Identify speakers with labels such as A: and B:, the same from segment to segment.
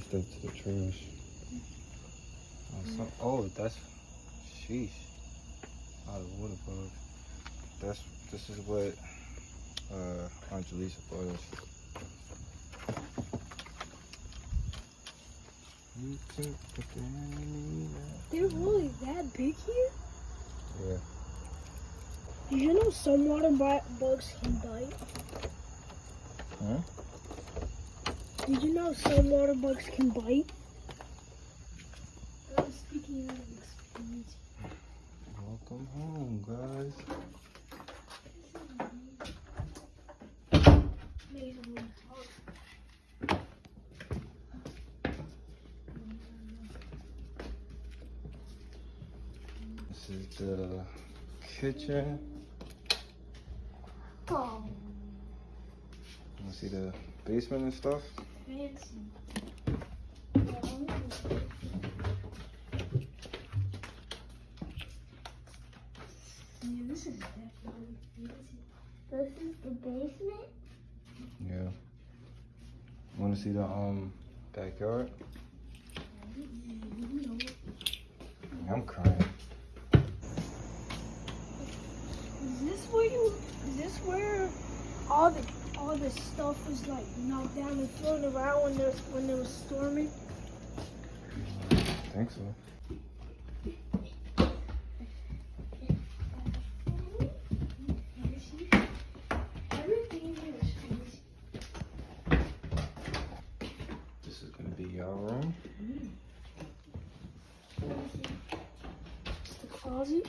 A: stuff to the trash. Oh, that's sheesh. A lot of water bugs. This is what Aunt Jaleesa bought us.
B: They're really that big here?
A: Yeah.
B: Did you know some water bugs can bite?
A: Huh?
B: Did you know some water bugs can bite? I'm speaking out of experience.
A: Welcome home, guys. This is the kitchen.
B: Oh,
A: You want to see the basement and stuff?
B: fancy. Yeah, this is definitely fancy. This is the basement?
A: Yeah. Want to see the backyard? I'm crying.
B: Is this where all the stuff was like knocked down and floating around when there was storming?
A: I think so.
B: Everything here is fancy.
A: This is gonna be your room.
B: It's the closet.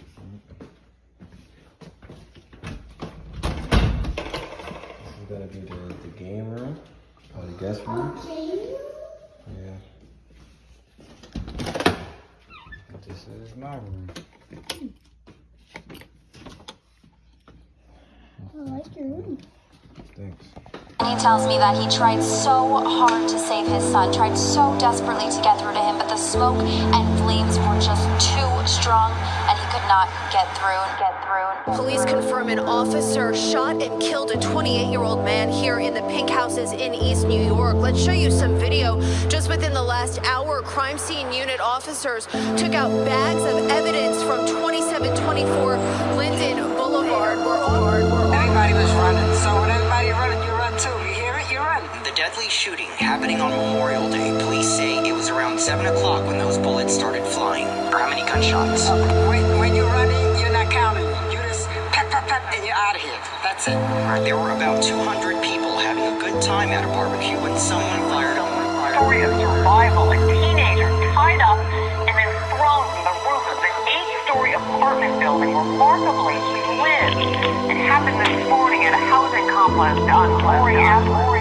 A: This is gonna be the game room or the guest room. Yeah. This is my room.
B: I like your room.
A: Thanks.
C: He tells me that he tried so hard to save his son, tried so desperately to get through to him, but the smoke and flames were just too strong, and he could not get through.
D: Police confirm an officer shot and killed a 28-year-old man here in the Pink Houses in East New York. Let's show you some video. Just within the last hour, crime scene unit officers took out bags of evidence from 2724 Linden Boulevard.
E: Everybody was running, so when everybody running, you run too. You hear it? You run.
F: The deadly shooting happening on Memorial Day. Police say it was around 7 o'clock when those bullets started flying. Or how many gunshots?
E: When you're running, you're not counting. You just pep, pep, pep, and you're out of here. That's it.
F: There were about 200 people having a good time at a barbecue when someone fired.
G: Story of survival. A teenager tied up and then thrown from the roof of an 8-story apartment building. Remarkably, he lived. It happened this morning at a housing complex on Glory Avenue.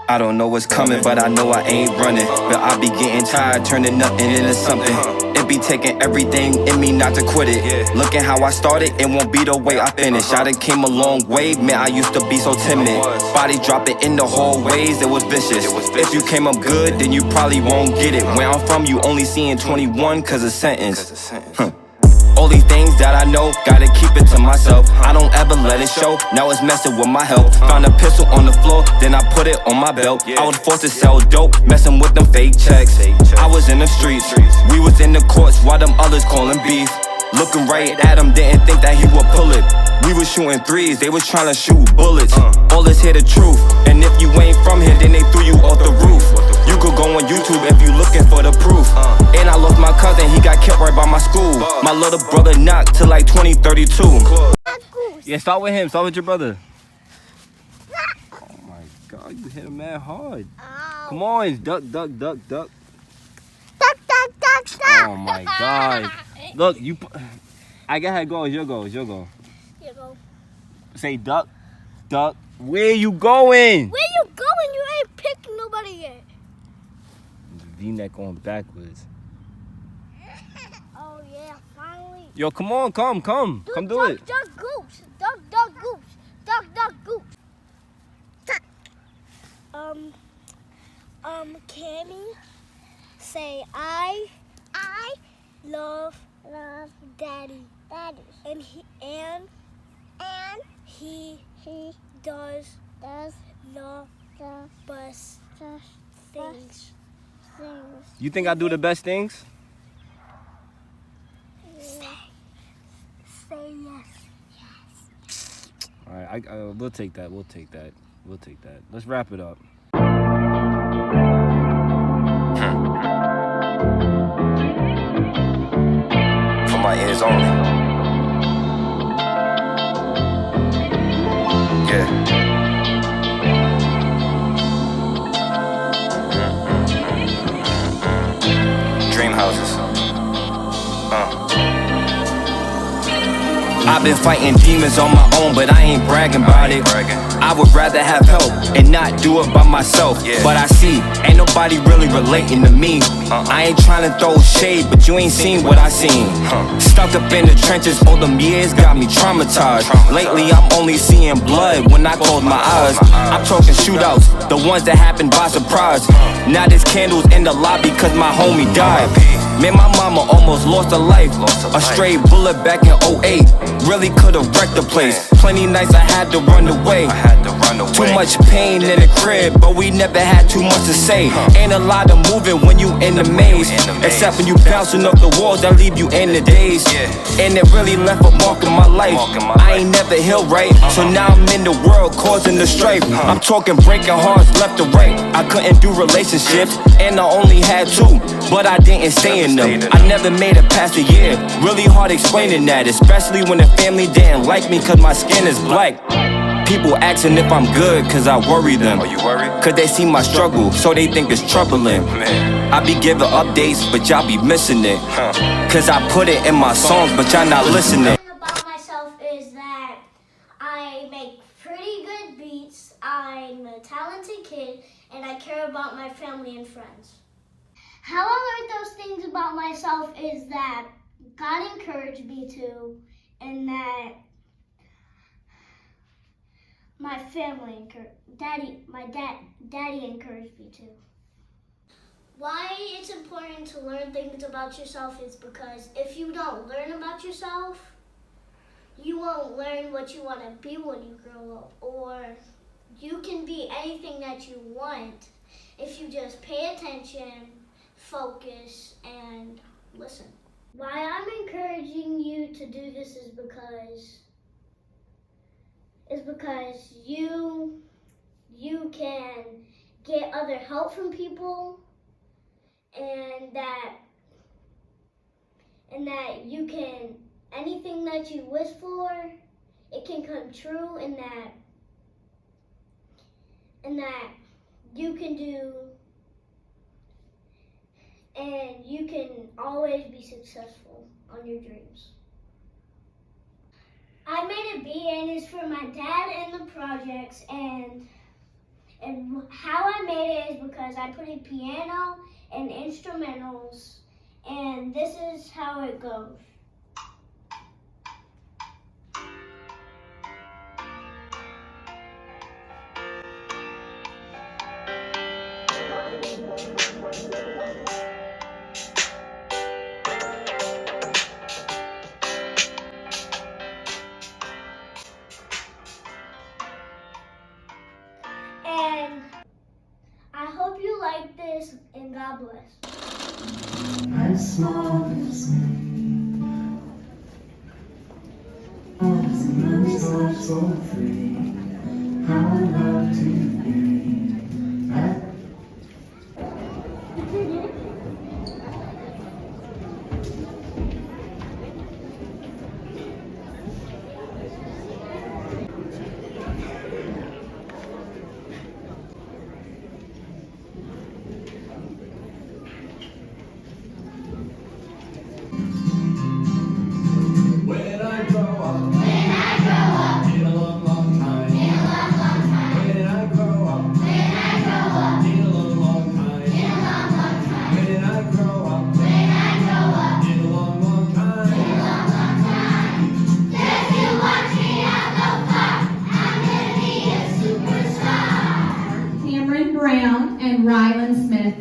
H: I don't know what's coming, but I know I ain't running. But I be getting tired, turning nothing into something. It be taking everything in me not to quit it. Looking how I started, it won't be the way I finish. I done came a long way, man, I used to be so timid. Body dropping in the hallways, it was vicious. If you came up good, then you probably won't get it. Where I'm from, you only seeing 21 cause of sentence. All these things that I know, gotta keep it to myself. I don't ever let it show, now it's messing with my health. Found a pistol on the floor, then I put it on my belt. I was forced to sell dope, messing with them fake checks. I was in the streets, we was in the courts while them others calling beef. Looking right at him, didn't think that he would pull it. We was shooting threes, they was trying to shoot bullets. All this here the truth, and if you ain't from here, then they threw you off the roof. You could go on YouTube if you looking for the proof. And I lost my cousin, he got killed right by my school. My little brother knocked till like 2032. Yeah, start with him, start with your brother. Oh my God, you hit him mad hard. Come on, duck, duck, duck, duck.
B: Duck, duck, duck, duck.
H: Oh my God. Look, you. I got to go. It's your go. It's your go.
B: Here you go.
H: Say duck, duck. Where you going?
B: Where you going? You ain't picked nobody yet.
H: V-neck on backwards.
B: Oh yeah, finally.
H: Yo, come on, come
B: Dude,
H: do
B: duck,
H: it.
B: Duck, goose. Duck, duck, goose. Duck, duck, goose. Cammy, say I love Daddy. And he does the best things.
I: You think I do the best things?
B: Say yes.
I: All right, we'll take that. We'll take that. Let's wrap it up.
H: For my ears only. Yeah. DreamHouses. I've been fighting demons on my own, but I ain't bragging about it. I would rather have help and not do it by myself. But I see, ain't nobody really relating to me. I ain't trying to throw shade, but you ain't seen what I seen. Stuck up in the trenches, all them years got me traumatized. Lately I'm only seeing blood when I close my eyes. I'm talking shootouts, the ones that happened by surprise. Now there's candles in the lobby cause my homie died. Man, my mama almost lost her life. A stray bullet back in 08 really could've wrecked the place. Plenty nights I had to run away. Too much pain in the crib, but we never had too much to say. Ain't a lot of moving when you in the maze, except when you bouncing off the walls that leave you in the daze. And it really left a mark in my life. I ain't never healed right, so now I'm in the world causing the strife. I'm talking breaking hearts left to right. I couldn't do relationships, and I only had two, but I didn't stay in them. I never made it past a year. Really hard explaining that, especially when the family didn't like me cause my skin is black. People asking if I'm good cause I worry them. Are you worried? Cause they see my struggle, so they think it's troubling. I be giving updates, but y'all be missing it. Cause I put it in my songs, but y'all not listening.
B: The thing about myself is that I make pretty good beats, I'm a talented kid, and I care about my family and friends. How I learned those things about myself is that God encouraged me to, and that my family daddy encouraged me to. Why it's important to learn things about yourself is because if you don't learn about yourself, you won't learn what you want to be when you grow up, or you can be anything that you want if you just pay attention, focus, and listen. Why I'm encouraging you to do this is because you can get other help from people, and that you can, anything that you wish for, it can come true, and that you can do, and you can always be successful on your dreams. I made a beat, and it's for my dad and the projects, and how I made it is because I put in piano and instrumentals, and this is how it goes. And I hope you like this, and God bless.
J: As small as me, as the moon's not so free, how I love to be at
K: and Rylan Smith.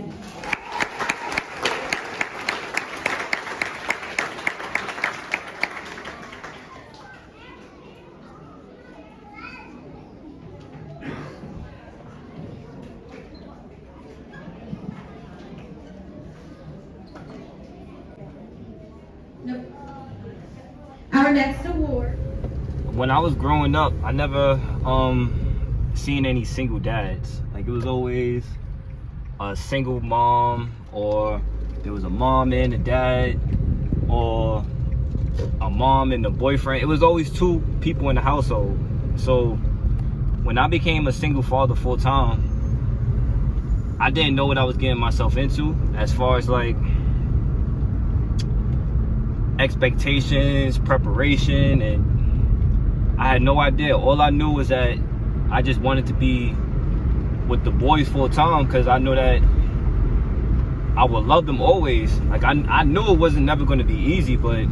K: Our next award.
I: When I was growing up, I never seen any single dads. Like, it was always a single mom, or there was a mom and a dad, or a mom and a boyfriend. It was always two people in the household. So when I became a single father full time, I didn't know what I was getting myself into as far as like expectations, preparation, and I had no idea. All I knew was that I just wanted to be with the boys full time, because I know that I would love them always. Like, I knew it wasn't never going to be easy, but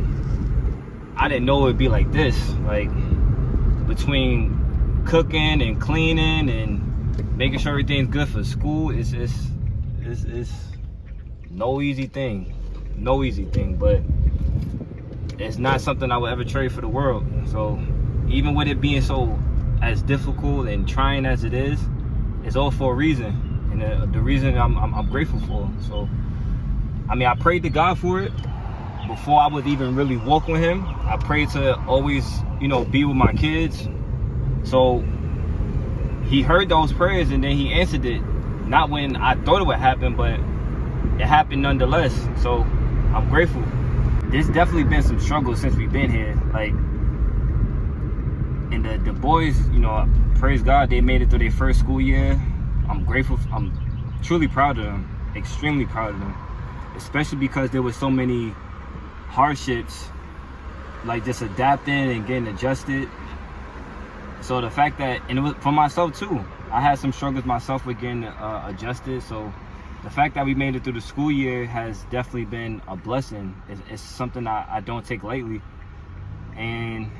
I: I didn't know it would be like this. Like, between cooking and cleaning and making sure everything's good for school, it's no easy thing. No easy thing, but it's not something I would ever trade for the world. So even with it being so as difficult and trying as it is, it's all for a reason. And the reason I'm grateful for. So, I mean, I prayed to God for it before I would even really walk with him. I prayed to always, you know, be with my kids. So he heard those prayers, and then he answered it. Not when I thought it would happen, but it happened nonetheless. So I'm grateful. There's definitely been some struggles since we've been here. Like, and the boys, you know, praise God, they made it through their first school year. I'm grateful. I'm truly proud of them. Extremely proud of them. Especially because there were so many hardships, like just adapting and getting adjusted. So the fact that, and it was for myself too, I had some struggles myself with getting adjusted. So the fact that we made it through the school year has definitely been a blessing. It's something I don't take lightly. And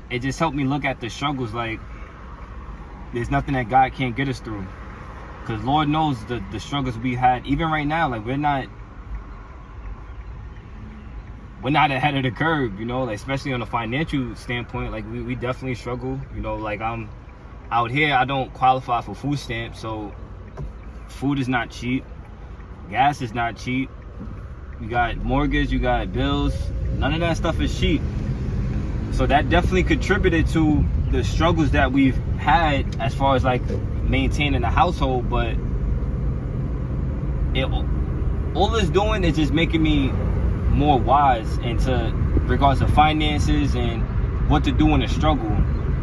I: it just helped me look at the struggles like there's nothing that God can't get us through. Because Lord knows the struggles we had. Even right now, like, we're not ahead of the curve, you know, like, especially on a financial standpoint. Like, we definitely struggle, you know. Like, I'm out here, I don't qualify for food stamps, so food is not cheap, gas is not cheap, you got mortgage, you got bills, none of that stuff is cheap. So that definitely contributed to the struggles that we've had as far as like maintaining the household. But all it's doing is just making me more wise into regards to finances and what to do in a struggle.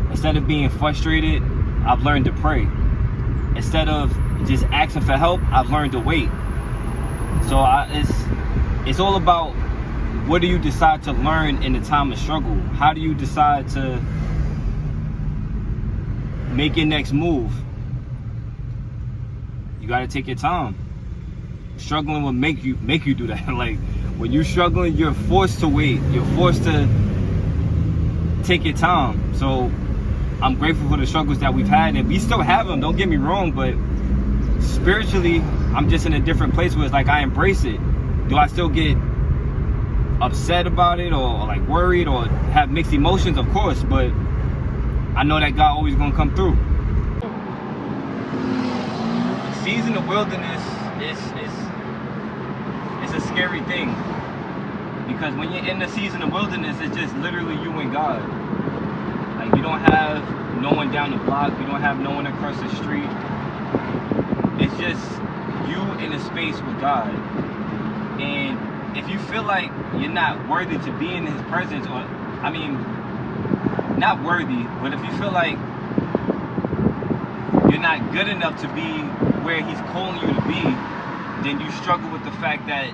I: Instead of being frustrated, I've learned to pray. Instead of just asking for help, I've learned to wait. So it's all about, what do you decide to learn in the time of struggle? How do you decide to make your next move? You got to take your time. Struggling will make you do that. Like, when you're struggling, you're forced to wait. You're forced to take your time. So I'm grateful for the struggles that we've had, and we still have them, don't get me wrong, but spiritually, I'm just in a different place where it's like I embrace it. Do I still get upset about it, or like worried, or have mixed emotions? Of course, but I know that God always gonna come through. Season of wilderness is a scary thing, because when you're in the season of wilderness, it's just literally you and God. Like, you don't have no one down the block, you don't have no one across the street. It's just you in a space with God. And if you feel like you're not worthy to be in his presence, or, I mean, not worthy, but if you feel like you're not good enough to be where he's calling you to be, then you struggle with the fact that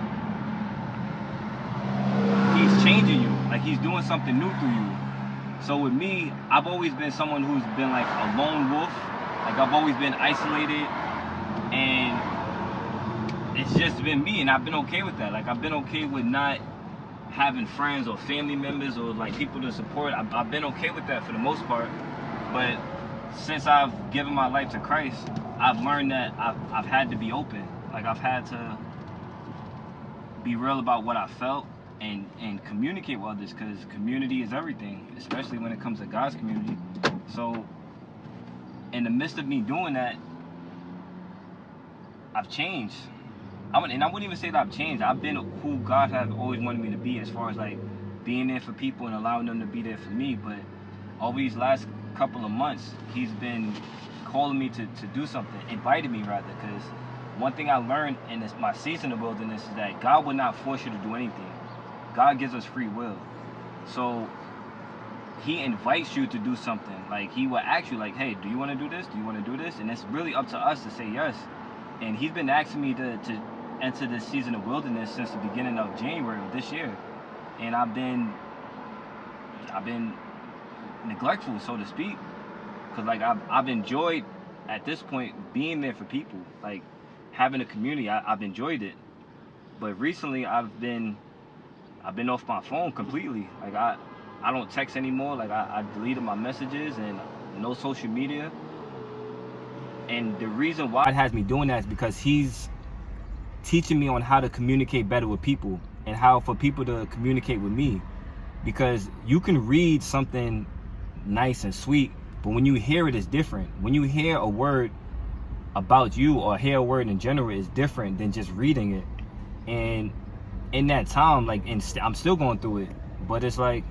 I: he's changing you, like he's doing something new through you. So with me, I've always been someone who's been like a lone wolf. Like, I've always been isolated, and it's just been me, and I've been okay with that. Like, I've been okay with not having friends or family members or like people to support. I've been okay with that for the most part. But since I've given my life to Christ, I've learned that I've had to be open. Like, I've had to be real about what I felt and communicate with others, because community is everything, especially when it comes to God's community. So in the midst of me doing that, I've changed. And I wouldn't even say that I've changed. I've been who God has always wanted me to be, as far as like being there for people and allowing them to be there for me. But over these last couple of months, he's been calling me to do something, invited me rather, because one thing I learned in my season of wilderness is that God will not force you to do anything. God gives us free will. So he invites you to do something. Like, he will ask you, like, hey, do you want to do this? Do you want to do this? And it's really up to us to say yes. And he's been asking me to enter this season of wilderness since the beginning of January of this year. And I've been neglectful, so to speak. Because, like, I've enjoyed, at this point, being there for people. Like, having a community, I've enjoyed it. But recently, I've been off my phone completely. Like, I don't text anymore. Like, I deleted my messages and no social media. And the reason why it has me doing that is because he's teaching me on how to communicate better with people and how for people to communicate with me. Because you can read something nice and sweet, but when you hear it, it's different. When you hear a word about you or hear a word in general, it's different than just reading it. And in that time, like, I'm still going through it, but it's like,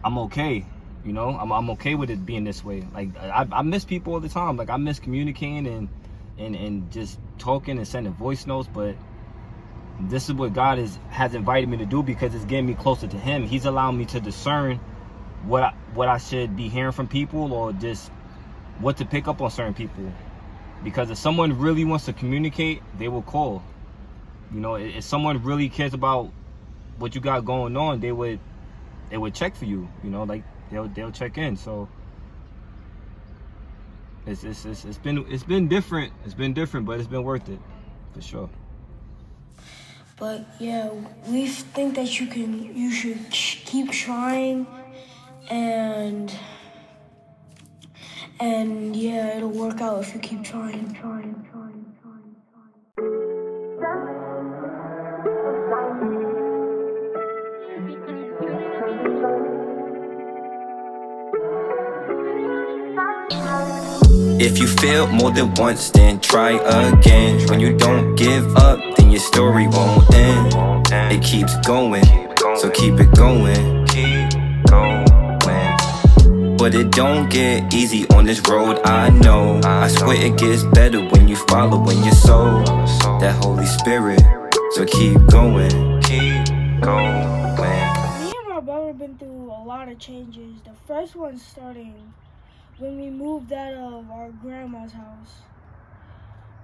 I: I'm okay, you know. I'm okay with it being this way. Like, I miss people all the time. Like, I miss communicating and just talking and sending voice notes. But this is what God has invited me to do, because it's getting me closer to him. He's allowing me to discern what I should be hearing from people, or just what to pick up on certain people. Because if someone really wants to communicate, they will call. You know, if someone really cares about what you got going on, they would check for you. You know, like, they'll check in. So it's been different. It's been different, but it's been worth it for sure.
B: But yeah, we think that you should keep trying, and yeah, it'll work out if you keep trying.
H: If you fail more than once, then try again. When you don't give up, then your story won't end. It keeps going, so keep it going. But it don't get easy on this road, I know. I swear it gets better when you follow in your soul, that Holy Spirit. So keep going, keep going.
B: Me and my brother been through a lot of changes. The first one starting when we moved out of our grandma's house.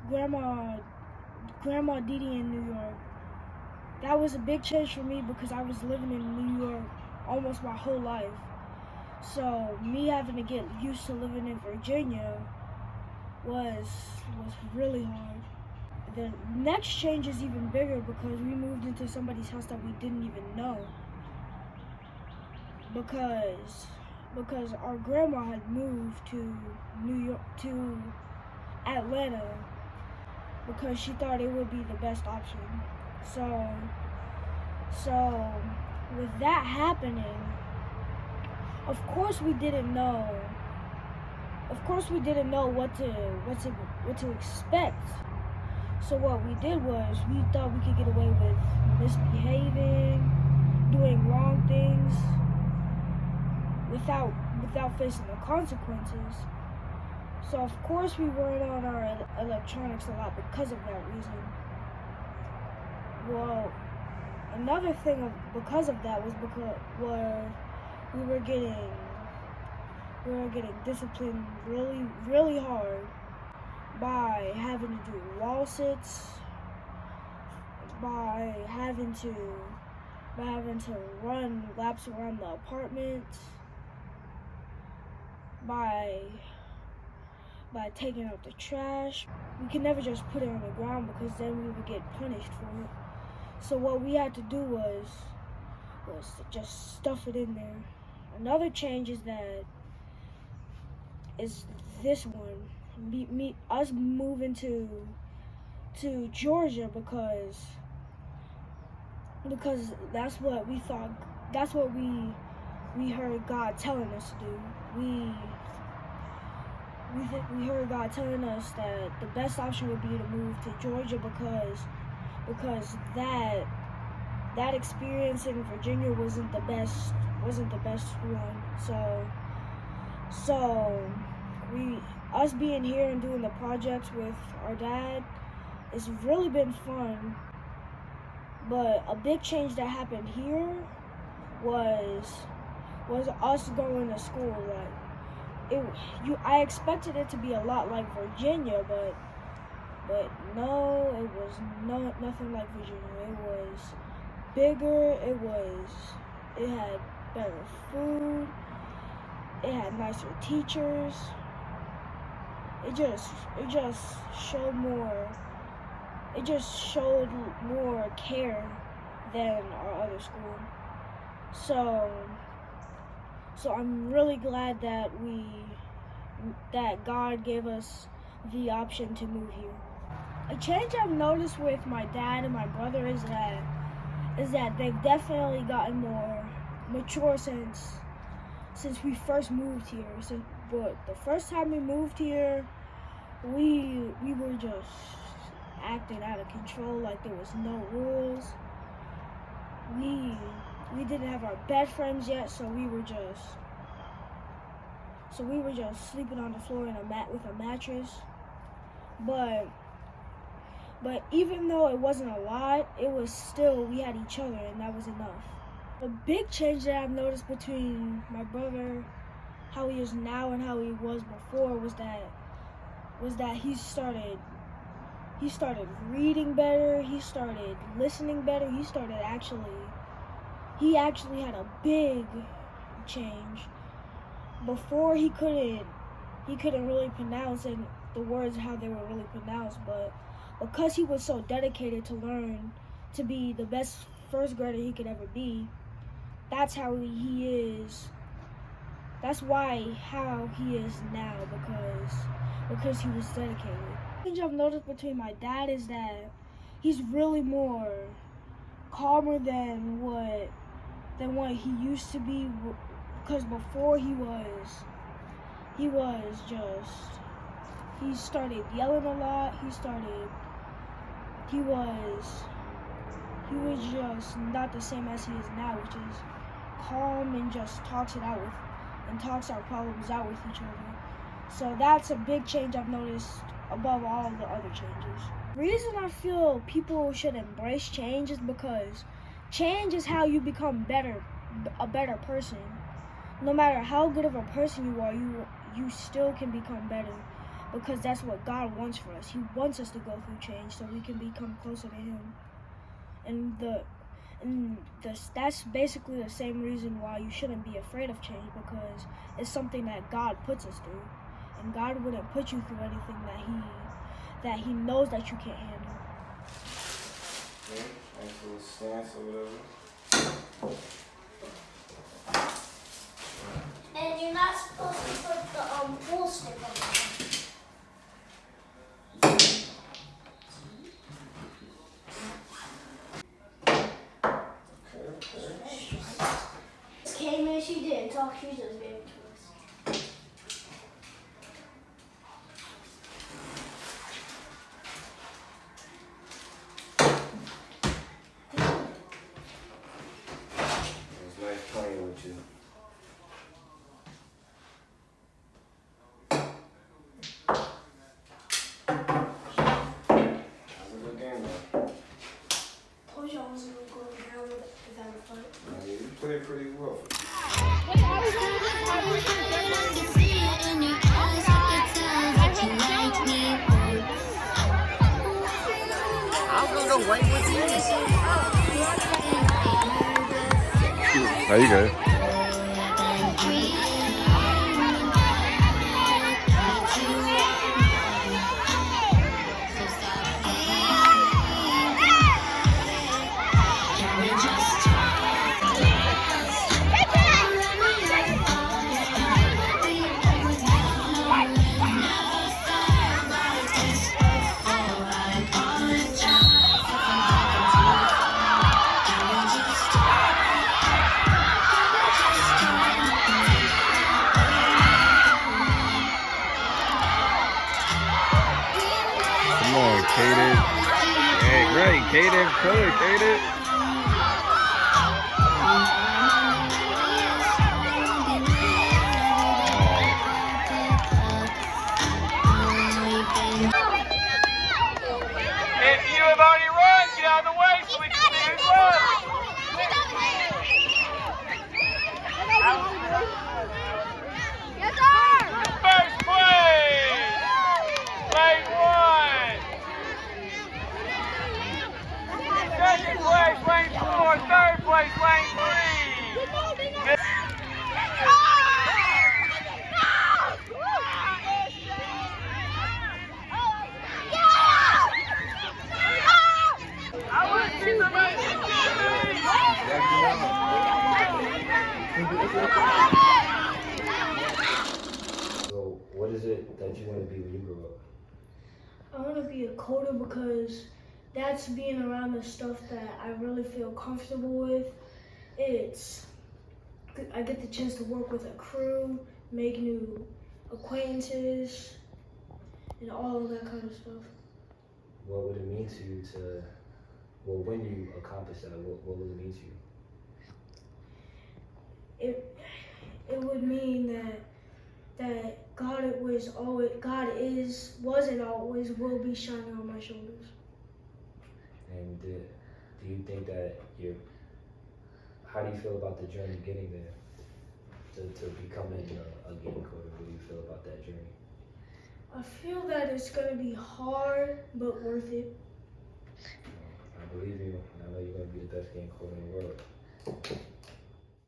B: Grandma Didi in New York. That was a big change for me because I was living in New York almost my whole life. So me having to get used to living in Virginia was really hard. The next change is even bigger because we moved into somebody's house that we didn't even know. Because our grandma had moved to to Atlanta because she thought it would be the best option. So with that happening, of course we didn't know what to expect. So what we did was we thought we could get away with misbehaving, doing wrong things without facing the consequences. So of course we weren't on our electronics a lot because of that reason. Well, another thing because of that was because we were getting disciplined really, really hard by having to do wall sits, by having to run laps around the apartment, by taking out the trash. We could never just put it on the ground because then we would get punished for it. So what we had to do was to just stuff it in there. Another change is this one. Us moving to Georgia because that's what we thought. That's what we heard God telling us to do. We heard God telling us that the best option would be to move to Georgia because
L: that experience in Virginia wasn't the best one. So us being here and doing the projects with our dad, it's really been fun. But a big change that happened here was us going to school. I expected it to be a lot like Virginia, but no, it was nothing like Virginia. It was bigger. It had better food. It had nicer teachers. It just showed more. It just showed more care than our other school. So I'm really glad that God gave us the option to move here. A change I've noticed with my dad and my brother is that they've definitely gotten more mature since we first moved here. But the first time we moved here, we were just acting out of control, like there was no rules. We didn't have our bed frames yet, so we were just sleeping on the floor in with a mattress. But even though it wasn't a lot, it was still, we had each other, and that was enough. A big change that I've noticed between my brother, how he is now and how he was before, was that he started reading better, he started listening better, he actually had a big change. Before he couldn't really pronounce the words how they were really pronounced, but because he was so dedicated to learn to be the best first grader he could ever be, that's how he is. That's how he is now, because he was dedicated. The change I've noticed between my dad is that he's really more calmer than what he used to be, because before he started yelling a lot. He was just not the same as he is now, which is calm and just talks our problems out with each other. So that's a big change I've noticed above all the other changes. The reason I feel people should embrace change is because change is how you become a better person. No matter how good of a person you are, you still can become better, because that's what God wants for us. He wants us to go through change so we can become closer to Him. That's basically the same reason why you shouldn't be afraid of change, because it's something that God puts us through, and God wouldn't put you through anything that He knows that you can't handle.
A: Okay, nice little stance or whatever.
B: And you're not supposed to put the wool stick on there. Came in, she didn't talk, she just gave it to us.
A: It's nice playing with you. How's it looking though?
B: Told you I wasn't going to go down without a fight.
A: I mean, you played pretty well.
E: I'm gonna wait with you.
M: There you go. Come on, Kaden. Hey, right, Kaden. Come on, Kaden.
N: If you have already run, get out of the way so we can see who's run. First place, lane 1. Second place, lane 4. Third place, lane 3.
O: So, what is it that you want to be when you grow up?
L: I want to be a coder because that's being around the stuff that I really feel comfortable with. I get the chance to work with a crew, make new acquaintances, and all of that kind of stuff.
O: What would it mean to you when you accomplish that, what would it mean to you?
L: It would mean that God was and always will be shining on my shoulders.
O: And do you think that how do you feel about the journey getting there to becoming a game coder? What do you feel about that journey?
L: I feel that it's going to be hard, but worth it.
O: I believe you, and I know you're going to be the best game coder in the world.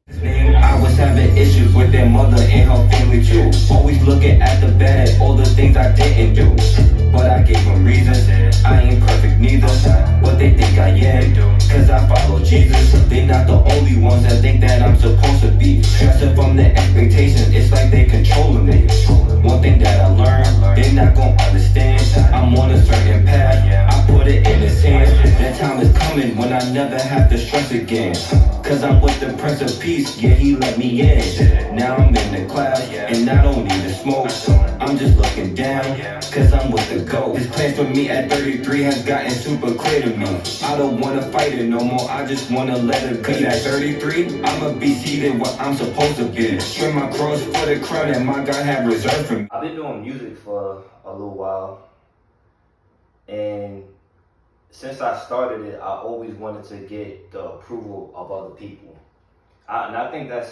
H: I was having issues with their mother and her family too. Always looking at the bad, all the things I didn't do. But I gave them reasons, I ain't perfect neither. But they think I am, cause I follow Jesus. They not the only ones that think that I'm supposed to be stressing from their expectations, it's like they controlling me. One thing that I learned, they not gon' understand. I'm on a certain path, I put it in his hands. That time is coming when I never have to stress again. Cause I'm with the Prince of Peace, yeah, he let me in. Now I'm in the cloud, and I don't need to smoke. I'm just looking down, cause I'm with the GOAT. His plans for me at 33 has gotten super clear to me. I don't wanna fight it no more, I just wanna let it be. At 33, I'ma be seated where I'm supposed to be. Trim my cross for the crown that my God had reserved for me.
O: I've been doing music for a little while, and since I started it, I always wanted to get the approval of other people. And I think I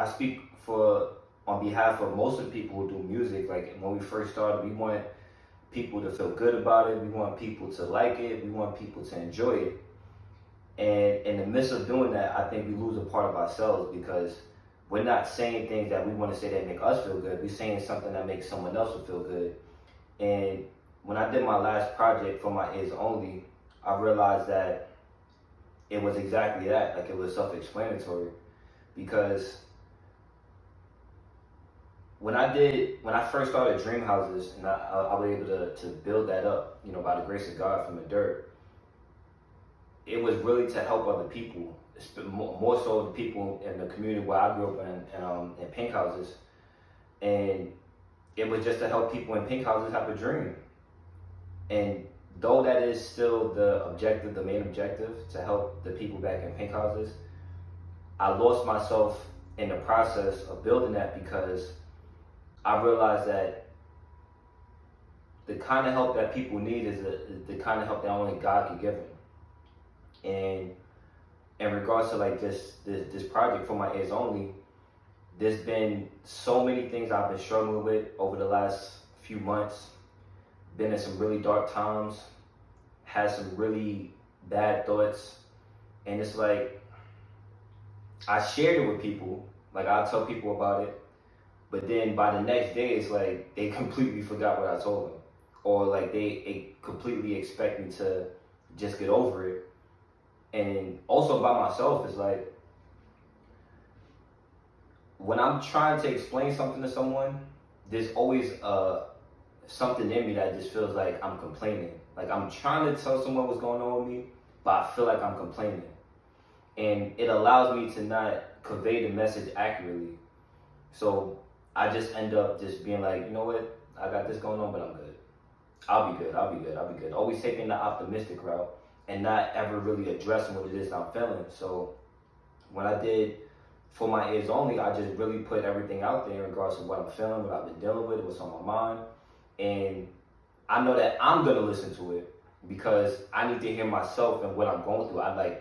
O: speak on behalf of most of the people who do music. Like when we first started, we want people to feel good about it. We want people to like it. We want people to enjoy it. And in the midst of doing that, I think we lose a part of ourselves because we're not saying things that we want to say that make us feel good. We're saying something that makes someone else feel good. And when I did my last project for my ears only, I realized that it was exactly that. Like it was self-explanatory, because when I first started DreamHouses, and I was able to build that up, by the grace of God from the dirt, it was really to help other people, more so the people in the community where I grew up in pink houses. And it was just to help people in pink houses have a dream. And though that is still the main objective, to help the people back in pink houses, I lost myself in the process of building that because I realized that the kind of help that people need is the kind of help that only God can give them. And in regards to like this project for my ears only, there's been so many things I've been struggling with over the last few months. Been in some really dark times, had some really bad thoughts, and it's like I shared it with people, like I'll tell people about it, but then by the next day it's like they completely forgot what I told them, or like they completely expect me to just get over it. And also by myself, it's like when I'm trying to explain something to someone, there's always something in me that just feels like I'm complaining. Like I'm trying to tell someone what's going on with me, but I feel like I'm complaining. And it allows me to not convey the message accurately. So I just end up just being like, you know what? I got this going on, but I'm good. I'll be good. Always taking the optimistic route and not ever really addressing what it is I'm feeling. So When I did For My Ears Only, I just really put everything out there in regards to what I'm feeling, what I've been dealing with, what's on my mind. And I know that I'm gonna listen to it because I need to hear myself and what I'm going through.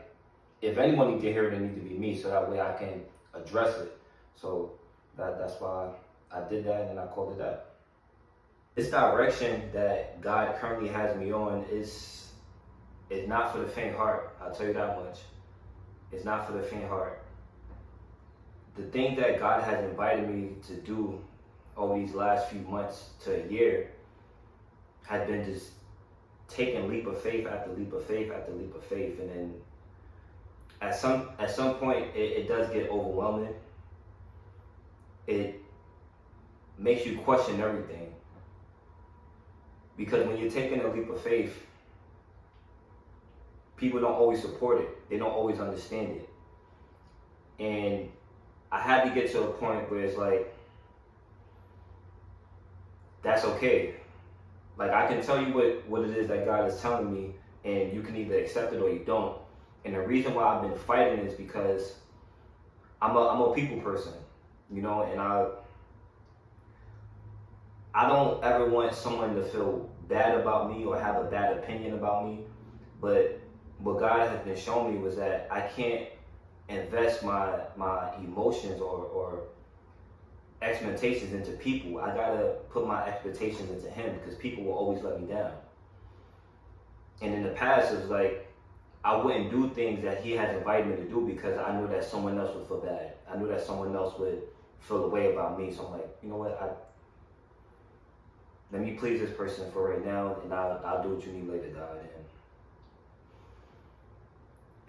O: If anyone needs to hear it, it needs to be me, so that way I can address it. So that's why I did that, and then I called it that. This direction that God currently has me on is not for the faint heart. I'll tell you that much. It's not for the faint heart. The thing that God has invited me to do over these last few months to a year has been just taking leap of faith after leap of faith after leap of faith, and then at some point it does get overwhelming. It makes you question everything, because when you're taking a leap of faith, people don't always support it. They don't always understand it. And I had to get to a point where it's like, that's okay. Like, I can tell you what it is that God is telling me, and you can either accept it or you don't. And the reason why I've been fighting is because I'm a people person, you know, and I don't ever want someone to feel bad about me or have a bad opinion about me. But what God has been showing me was that I can't invest my emotions or expectations into people. I gotta put my expectations into Him, because people will always let me down. And in the past, it was like I wouldn't do things that He has invited me to do because I knew that someone else would feel bad. I knew that someone else would feel the way about me. So I'm like, you know what? Let me please this person for right now, and I'll do what you need later, God.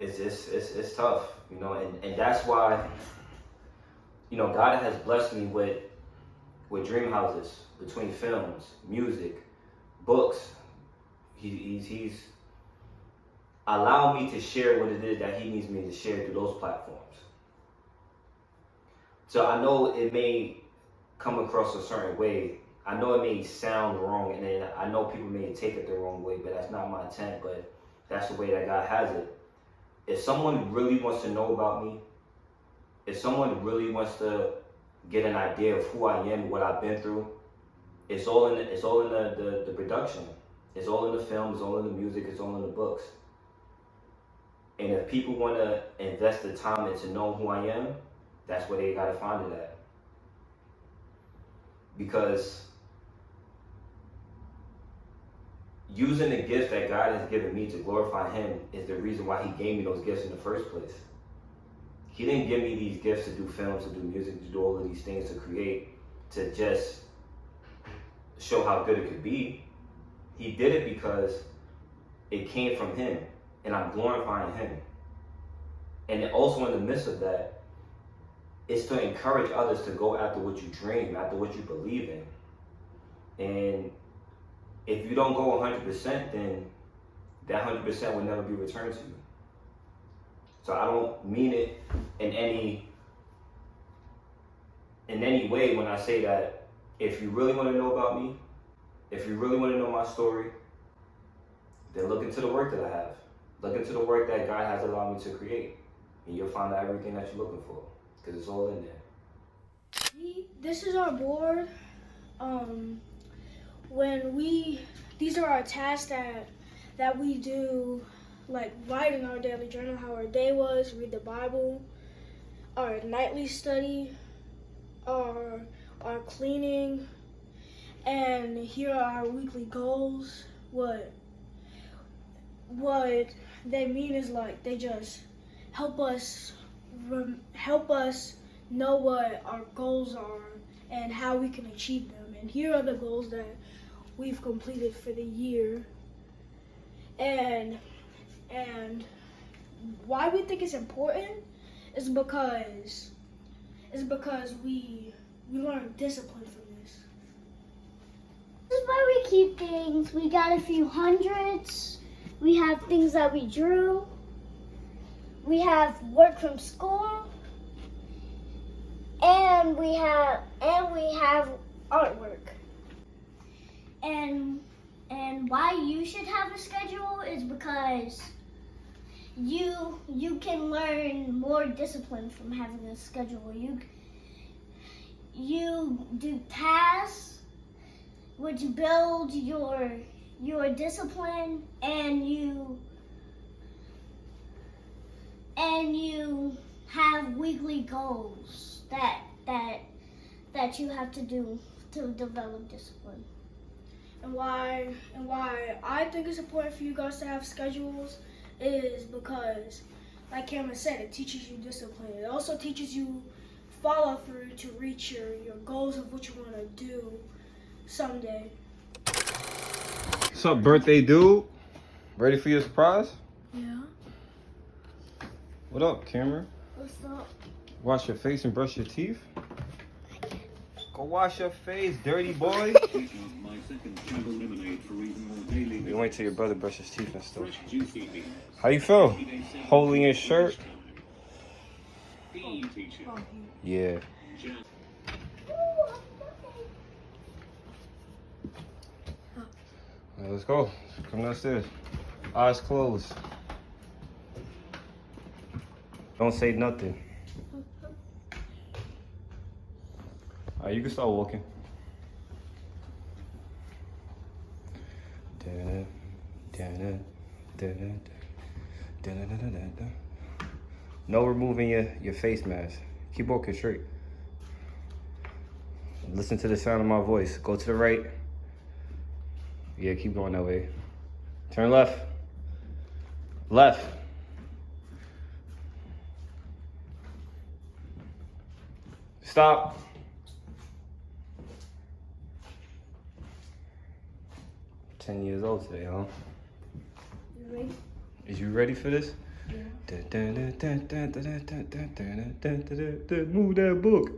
O: And it's tough, you know, and that's why, you know, God has blessed me with dream houses, between films, music, books. He's allowed me to share what it is that He needs me to share through those platforms. So I know it may come across a certain way. I know it may sound wrong, and then I know people may take it the wrong way, but that's not my intent. But that's the way that God has it. If someone really wants to know about me, if someone really wants to get an idea of who I am, what I've been through, it's all in the production. It's all in the film, it's all in the music, it's all in the books. And if people want to invest the time and to know who I am, that's where they got to find it at. Because using the gifts that God has given me to glorify Him is the reason why He gave me those gifts in the first place. He didn't give me these gifts to do films, to do music, to do all of these things, to create, to just show how good it could be. He did it because it came from Him, and I'm glorifying Him. And also in the midst of that, it's to encourage others to go after what you dream, after what you believe in. And if you don't go 100%, then that 100% will never be returned to you. So I don't mean it in any way when I say that if you really want to know about me, if you really want to know my story, then look into the work that I have. Look into the work that God has allowed me to create, and you'll find out everything that you're looking for, because it's all in there.
L: This is our board. These are our tasks that we do, like write in our daily journal how our day was, read the Bible, our nightly study, our cleaning, and here are our weekly goals. What they mean is, like, they just help us know what our goals are and how we can achieve them. And here are the goals that we've completed for the year. And why we think it's important is because we learn discipline from this.
B: This is where we keep things. We got a few hundreds. We have things that we drew. We have work from school. And we have artwork. And why you should have a schedule is because you can learn more discipline from having a schedule. You do tasks which build your discipline, and you have weekly goals that you have to do to develop discipline.
L: And why I think it's important for you guys to have schedules is because, like Cameron said, it teaches you discipline. It also teaches you follow through to reach your goals of what you want to do someday.
A: What's up, birthday dude? Ready for your surprise?
L: Yeah.
A: What up, Cameron?
B: What's up?
A: Wash your face and brush your teeth? Go wash your face, dirty boy. You wait till your brother brushes his teeth and stuff. How you feel? Holding your shirt? Yeah. Right, let's go. Come downstairs. Eyes closed. Don't say nothing. Alright, you can start walking. No removing your face mask. Keep walking straight. Listen to the sound of my voice. Go to the right. Yeah, keep going that way. Turn left. Left. Stop. $10 years old today, huh?
L: You ready?
A: Is you ready for this?
L: Yeah.
A: Move that book.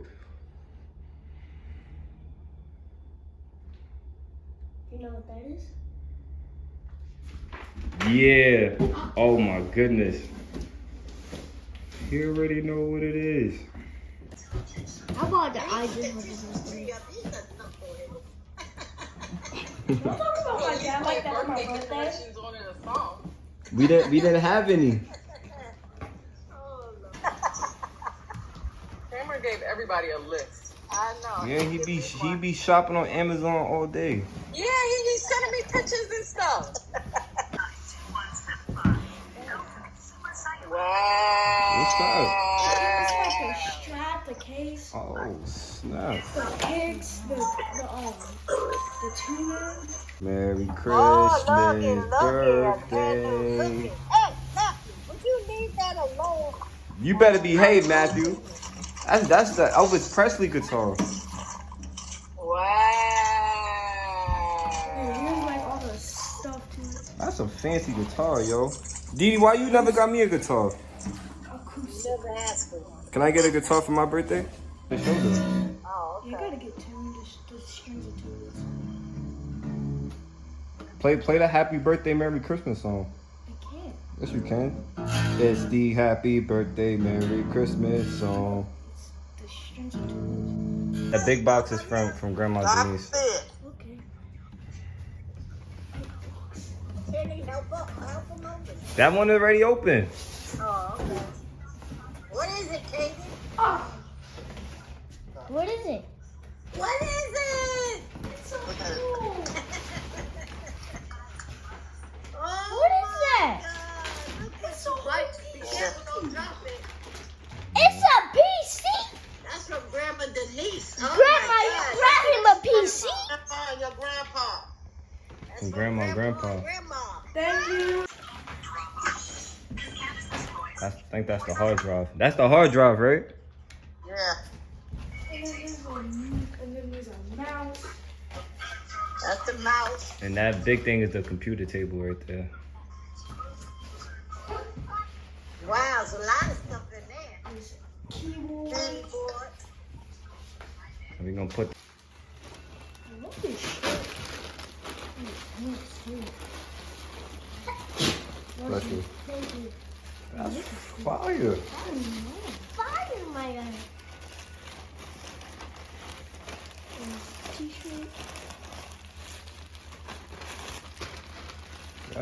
B: You know what that is?
A: Yeah. Oh my goodness. You already know what it is.
B: How about the I just want to
L: Don't talk about my dad like that for my birthday.
A: We didn't have any.
E: Cameron gave everybody a list. I know.
A: Yeah, he be shopping on Amazon all day.
E: Yeah, he be sending me pictures and stuff. Wow.
A: What's that?
L: It's like the strap, the case,
A: Oh snap.
L: the kicks, the tuner.
A: Merry Christmas, birthday.
E: Hey, look, would you leave that alone?
A: You better behave, Matthew. That's the Elvis Presley guitar.
E: Wow.
L: And here's like all the stuff too.
A: That's a fancy guitar, yo. Didi, why you never got me a guitar?
E: Never asked for one.
A: Can I get a guitar for my birthday?
E: Oh, okay.
L: You gotta get tuned, the strings are tuned.
A: Play the Happy Birthday, Merry Christmas song.
L: I can't.
A: Yes, you can. It's the Happy Birthday, Merry Christmas song.
L: The strings are tuned.
A: That big box is from Grandma Denise.
L: Okay.
A: That one already open.
E: Oh, okay. What is it, Katie?
B: Oh. What is it?
E: What is it?
B: It's so cool.
E: Oh,
B: What is that?
E: it's so bright. Be careful, don't drop it.
B: It's a PC.
E: That's from Grandma Denise. Oh
B: Grandma, you brought him a PC?
E: Your grandpa.
A: From Grandma and Grandpa.
E: Grandma.
L: Thank you.
A: I think that's the hard drive. That's the hard drive, right?
E: Yeah.
L: And then there's a mouse.
E: That's the mouse.
A: And that big thing is the computer table right there.
E: Wow, there's a lot of stuff in there.
L: There's a keyboard.
A: And we're gonna put.
L: I love this shirt.
A: Bless you.
B: Thank you.
A: That's fire.
B: Fire, my guy.
L: T-shirt.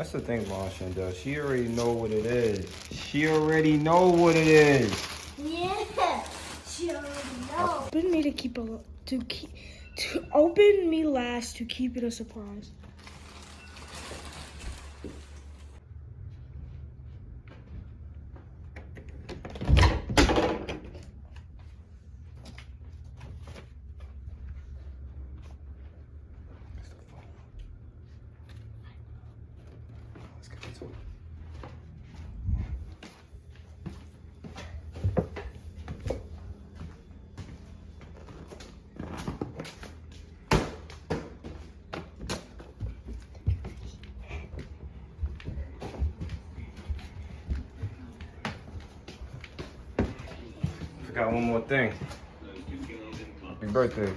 A: That's the thing about Chandel. She already know what it is. She already know what it is.
B: Yeah, she already know.
L: Open me to open me last to keep it a surprise.
A: Forgot one more thing. Happy birthday.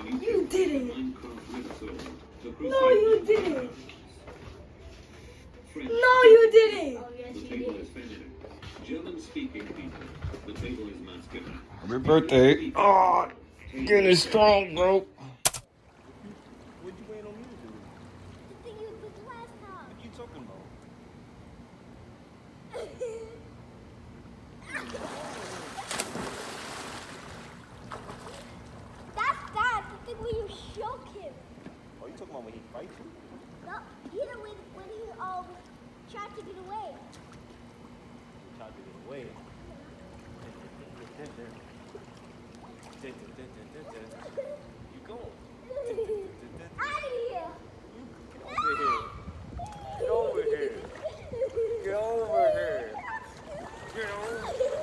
L: You didn't. No, you didn't. No, you didn't.
B: Oh, yes, you did.
A: Happy birthday. Oh, getting strong, bro.
I: What you waiting on me to do?
B: The thing you did last time.
I: What you talking about?
B: That's that. The thing where you shook him.
I: Oh, you talking about when he fight you?
B: No, you know when he tried to get away.
I: He tried to get away. You going?
B: Out of here.
I: Get over here. Get over here. Get over here.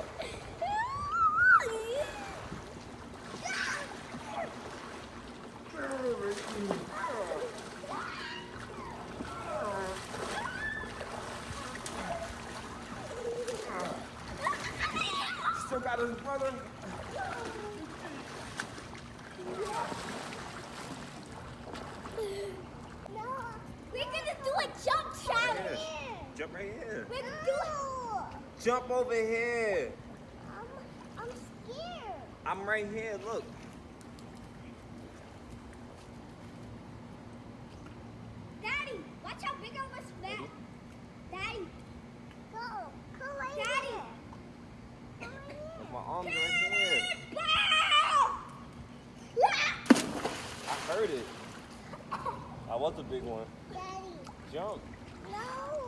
I: Still got his brother.
B: No, we're gonna do a jump challenge.
I: Jump right here.
B: We're gonna do it.
I: Jump over here.
B: I'm scared.
I: I'm right here. Look.
B: Daddy, watch how big I was smack. Daddy. Go right Daddy.
I: Look, my arms right here. I heard it. I was a big one.
B: Daddy.
I: Jump.
B: No.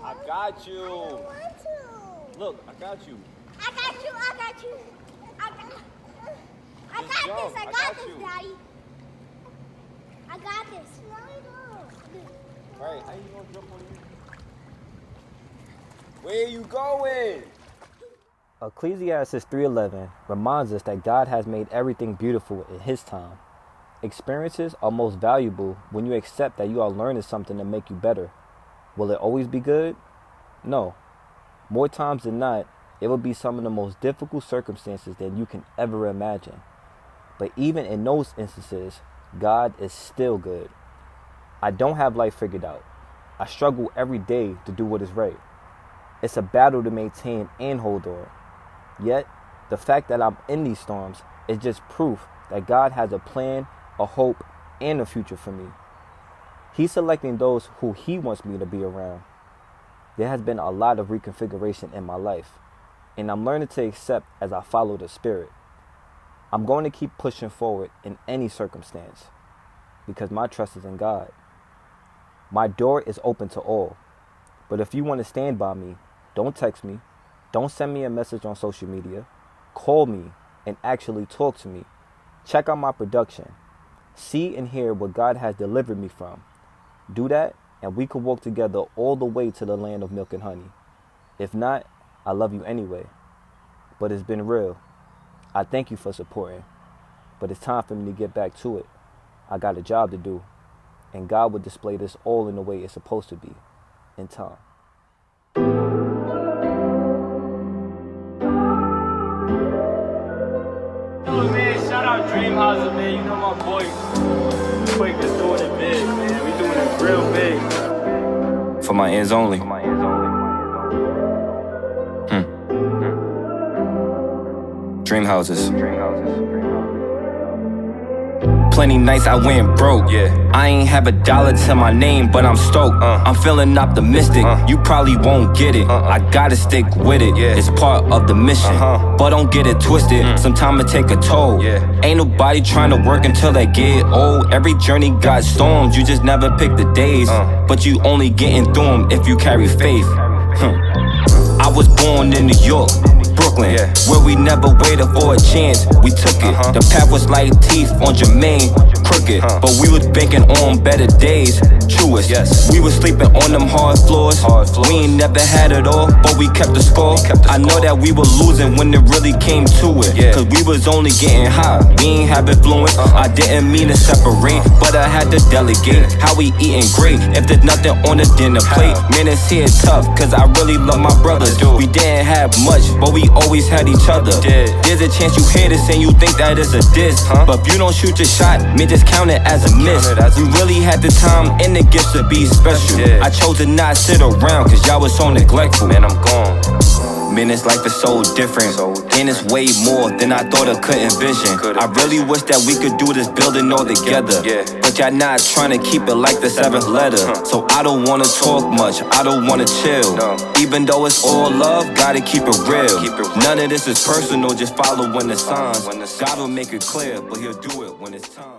I: I got you.
B: I don't want to.
I: Look, I got you.
B: I got you. I got you. I got
I: Just
B: this.
I: jump.
B: I
I: I
B: got
I: got
B: this,
I: you.
B: Daddy. I got this.
I: Right, how you gonna jump on me? Where you going?
O: Ecclesiastes 3:11 reminds us that God has made everything beautiful in His time. Experiences are most valuable when you accept that you are learning something to make you better. Will it always be good? No. More times than not, it will be some of the most difficult circumstances that you can ever imagine. But even in those instances, God is still good. I don't have life figured out. I struggle every day to do what is right. It's a battle to maintain and hold on. Yet, the fact that I'm in these storms is just proof that God has a plan, a hope, and a future for me. He's selecting those who He wants me to be around. There has been a lot of reconfiguration in my life, and I'm learning to accept as I follow the Spirit. I'm going to keep pushing forward in any circumstance because my trust is in God. My door is open to all, but if you want to stand by me, don't text me, don't send me a message on social media, call me and actually talk to me. Check out my production. See and hear what God has delivered me from. Do that, and we could walk together all the way to the land of milk and honey. If not, I love you anyway. But it's been real. I thank you for supporting, but it's time for me to get back to it. I got a job to do, and God will display this all in the way it's supposed to be, in time.
I: Yo, man, shout out DreamHouses, man. You know my boy Quick is doing it big, man. We doing it real big.
H: For my ends only. DreamHouses. plenty nights I went broke. I ain't have a dollar to my name, but I'm stoked. I'm feeling optimistic, you probably won't get it. I gotta stick with it, it's part of the mission. But don't get it twisted, sometimes it take a toll. Ain't nobody trying to work until they get old. Every journey got storms, you just never pick the days. But you only getting through them if you carry faith. I was born in New York, Brooklyn, where we never waited for a chance, we took it. The path was like teeth on Jermaine, crooked, but we was banking on better days, truest. We was sleeping on them hard floors. We ain't never had it all, but we kept the score. I know that we were losing when it really came to it, cause we was only getting high, we ain't have influence. I didn't mean to separate, but I had to delegate. How we eating great if there's nothing on the dinner plate? Man, it's here tough, cause I really love my brothers. We didn't have much, but we always had each other. There's a chance you hear this and you think that it's a diss, but if you don't shoot your shot, man, just count it as a miss. We really had the time and the gifts to be special. I chose to not sit around cause y'all was so neglectful. Man, I'm gone. Man, this life is so different, and it's way more than I thought I could envision. I really wish that we could do this building all together, but y'all not trying to keep it like the seventh letter. So I don't wanna talk much, I don't wanna chill. Even though it's all love, gotta keep it real. None of this is personal, just following the signs. God will make it clear, but he'll do it when it's time.